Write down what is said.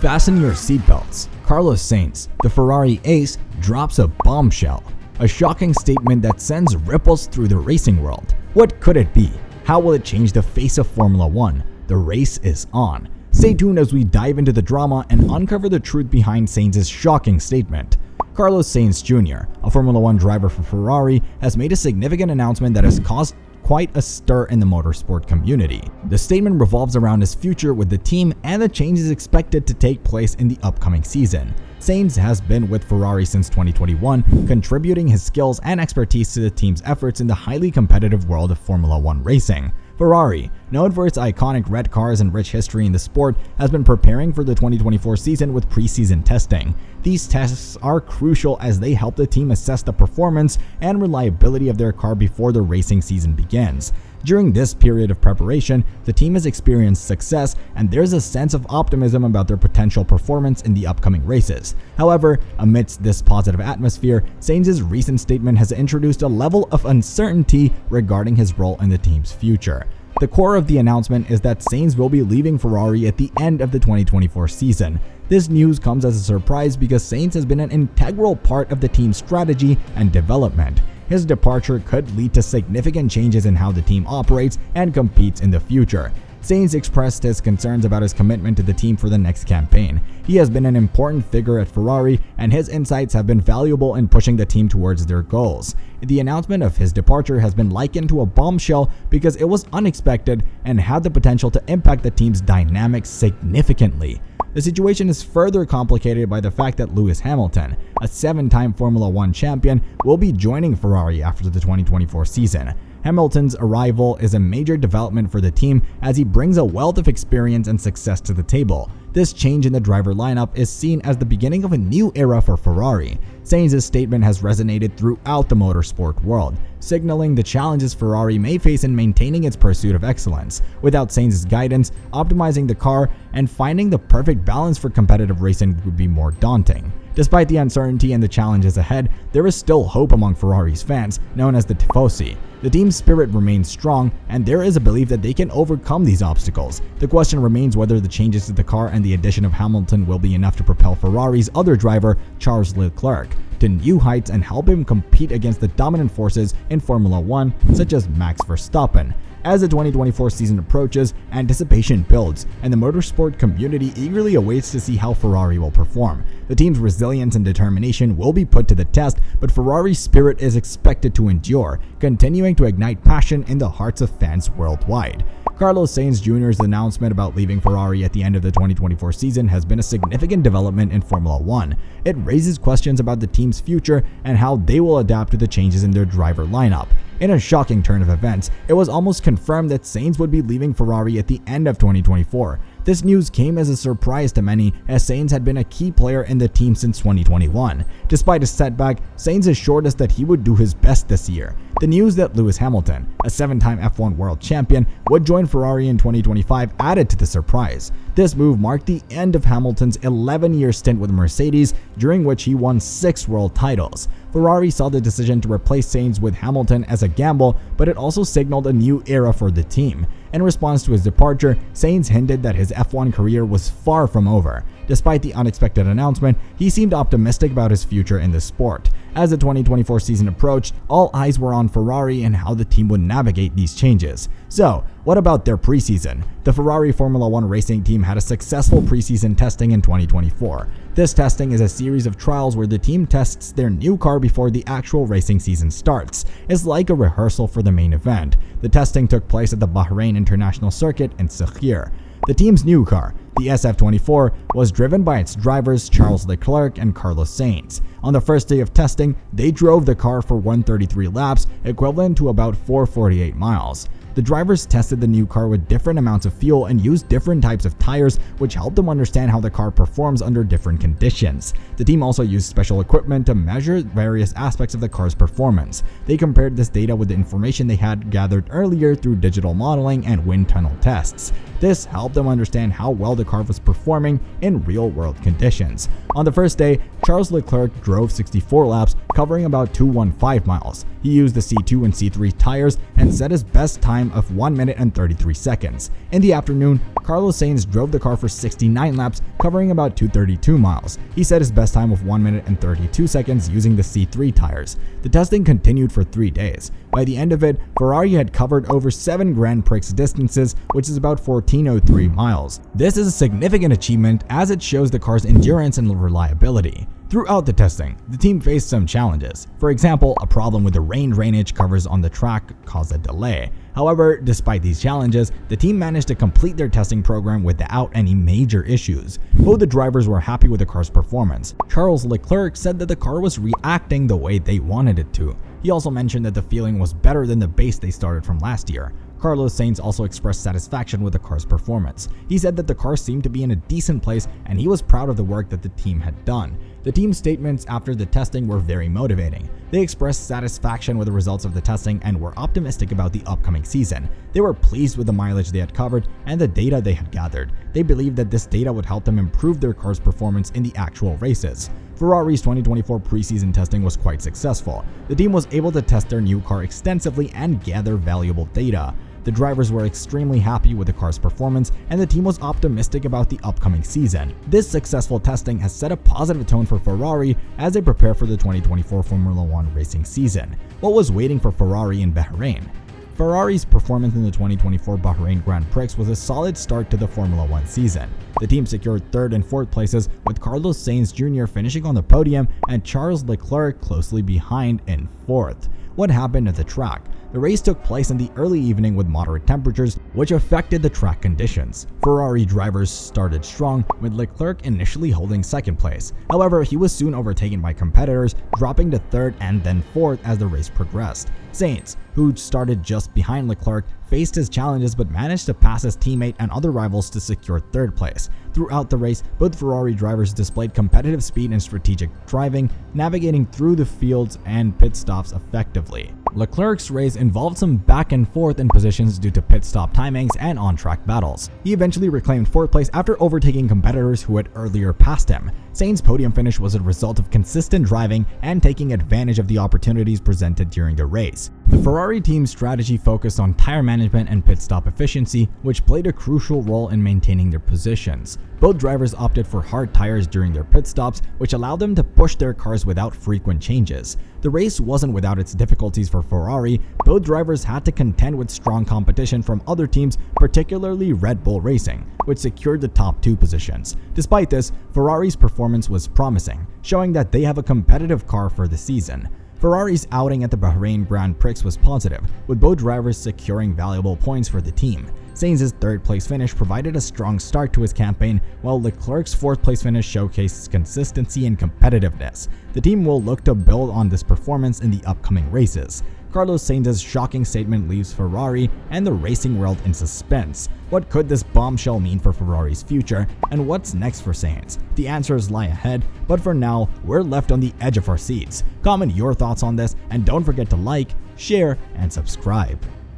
Fasten your seatbelts. Carlos Sainz, the Ferrari ace, drops a bombshell. A shocking statement that sends ripples through the racing world. What could it be? How will it change the face of Formula 1? The race is on. Stay tuned as we dive into the drama and uncover the truth behind Sainz's shocking statement. Carlos Sainz Jr., a Formula 1 driver for Ferrari, has made a significant announcement that has caused quite a stir in the motorsport community. The statement revolves around his future with the team and the changes expected to take place in the upcoming season. Sainz has been with Ferrari since 2021, contributing his skills and expertise to the team's efforts in the highly competitive world of Formula 1 racing. Ferrari, known for its iconic red cars and rich history in the sport, has been preparing for the 2024 season with preseason testing. These tests are crucial as they help the team assess the performance and reliability of their car before the racing season begins. During this period of preparation, the team has experienced success and there's a sense of optimism about their potential performance in the upcoming races. However, amidst this positive atmosphere, Sainz's recent statement has introduced a level of uncertainty regarding his role in the team's future. The core of the announcement is that Sainz will be leaving Ferrari at the end of the 2024 season. This news comes as a surprise because Sainz has been an integral part of the team's strategy and development. His departure could lead to significant changes in how the team operates and competes in the future. Sainz expressed his concerns about his commitment to the team for the next campaign. He has been an important figure at Ferrari, and his insights have been valuable in pushing the team towards their goals. The announcement of his departure has been likened to a bombshell because it was unexpected and had the potential to impact the team's dynamics significantly. The situation is further complicated by the fact that Lewis Hamilton, a 7-time Formula 1 champion, will be joining Ferrari after the 2024 season. Hamilton's arrival is a major development for the team as he brings a wealth of experience and success to the table. This change in the driver lineup is seen as the beginning of a new era for Ferrari. Sainz's statement has resonated throughout the motorsport world, signaling the challenges Ferrari may face in maintaining its pursuit of excellence. Without Sainz's guidance, optimizing the car and finding the perfect balance for competitive racing would be more daunting. Despite the uncertainty and the challenges ahead, there is still hope among Ferrari's fans, known as the Tifosi. The team's spirit remains strong, and there is a belief that they can overcome these obstacles. The question remains whether the changes to the car and the addition of Hamilton will be enough to propel Ferrari's other driver, Charles Leclerc, to new heights and help him compete against the dominant forces in Formula 1, such as Max Verstappen. As the 2024 season approaches, anticipation builds, and the motorsport community eagerly awaits to see how Ferrari will perform. The team's resilience and determination will be put to the test, but Ferrari's spirit is expected to endure, continuing to ignite passion in the hearts of fans worldwide. Carlos Sainz Jr.'s announcement about leaving Ferrari at the end of the 2024 season has been a significant development in Formula 1. It raises questions about the team's future and how they will adapt to the changes in their driver lineup. In a shocking turn of events, it was almost confirmed that Sainz would be leaving Ferrari at the end of 2024. This news came as a surprise to many, as Sainz had been a key player in the team since 2021. Despite a setback, Sainz assured us that he would do his best this year. The news that Lewis Hamilton, a 7-time F1 world champion, would join Ferrari in 2025 added to the surprise. This move marked the end of Hamilton's 11-year stint with Mercedes, during which he won 6 world titles. Ferrari saw the decision to replace Sainz with Hamilton as a gamble, but it also signaled a new era for the team. In response to his departure, Sainz hinted that his F1 career was far from over. Despite the unexpected announcement, he seemed optimistic about his future in the sport. As the 2024 season approached, all eyes were on Ferrari and how the team would navigate these changes. So, what about their preseason? The Ferrari Formula 1 racing team had a successful preseason testing in 2024. This testing is a series of trials where the team tests their new car before the actual racing season starts. It's like a rehearsal for the main event. The testing took place at the Bahrain International Circuit in Sakhir. The team's new car, the SF24, was driven by its drivers Charles Leclerc and Carlos Sainz. On the first day of testing, they drove the car for 133 laps, equivalent to about 448 miles. The drivers tested the new car with different amounts of fuel and used different types of tires, which helped them understand how the car performs under different conditions. The team also used special equipment to measure various aspects of the car's performance. They compared this data with the information they had gathered earlier through digital modeling and wind tunnel tests. This helped them understand how well the car was performing in real-world conditions. On the first day, Charles Leclerc drove 64 laps, covering about 215 miles. He used the C2 and C3 tires and set his best time of 1 minute and 33 seconds. In the afternoon, Carlos Sainz drove the car for 69 laps, covering about 232 miles. He set his best time of 1 minute and 32 seconds using the C3 tires. The testing continued for 3 days. By the end of it, Ferrari had covered over 7 Grand Prix distances, which is about 1403 miles. This is a significant achievement as it shows the car's endurance and reliability. Throughout the testing, the team faced some challenges. For example, a problem with the rain drainage covers on the track caused a delay. However, despite these challenges, the team managed to complete their testing program without any major issues. Both the drivers were happy with the car's performance. Charles Leclerc said that the car was reacting the way they wanted it to. He also mentioned that the feeling was better than the base they started from last year. Carlos Sainz also expressed satisfaction with the car's performance. He said that the car seemed to be in a decent place and he was proud of the work that the team had done. The team's statements after the testing were very motivating. They expressed satisfaction with the results of the testing and were optimistic about the upcoming season. They were pleased with the mileage they had covered and the data they had gathered. They believed that this data would help them improve their car's performance in the actual races. Ferrari's 2024 preseason testing was quite successful. The team was able to test their new car extensively and gather valuable data. The drivers were extremely happy with the car's performance, and the team was optimistic about the upcoming season. This successful testing has set a positive tone for Ferrari as they prepare for the 2024 Formula 1 racing season. What was waiting for Ferrari in Bahrain? Ferrari's performance in the 2024 Bahrain Grand Prix was a solid start to the Formula 1 season. The team secured 3rd and 4th places, with Carlos Sainz Jr. finishing on the podium and Charles Leclerc closely behind in 4th. What happened at the track? The race took place in the early evening with moderate temperatures, which affected the track conditions. Ferrari drivers started strong, with Leclerc initially holding 2nd place. However, he was soon overtaken by competitors, dropping to 3rd and then 4th as the race progressed. Sainz, who started just behind Leclerc, faced his challenges but managed to pass his teammate and other rivals to secure 3rd place. Throughout the race, both Ferrari drivers displayed competitive speed and strategic driving, navigating through the fields and pit stops effectively. Leclerc's race involved some back and forth in positions due to pit stop timings and on-track battles. He eventually reclaimed 4th place after overtaking competitors who had earlier passed him. Sainz's podium finish was a result of consistent driving and taking advantage of the opportunities presented during the race. The Ferrari team's strategy focused on tire management and pit stop efficiency, which played a crucial role in maintaining their positions. Both drivers opted for hard tires during their pit stops, which allowed them to push their cars without frequent changes. The race wasn't without its difficulties for Ferrari. Both drivers had to contend with strong competition from other teams, particularly Red Bull Racing, which secured the top 2 positions. Despite this, Ferrari's performance was promising, showing that they have a competitive car for the season. Ferrari's outing at the Bahrain Grand Prix was positive, with both drivers securing valuable points for the team. Sainz's 3rd place finish provided a strong start to his campaign, while Leclerc's 4th place finish showcased consistency and competitiveness. The team will look to build on this performance in the upcoming races. Carlos Sainz's shocking statement leaves Ferrari and the racing world in suspense. What could this bombshell mean for Ferrari's future, and what's next for Sainz? The answers lie ahead, but for now, we're left on the edge of our seats. Comment your thoughts on this, and don't forget to like, share, and subscribe.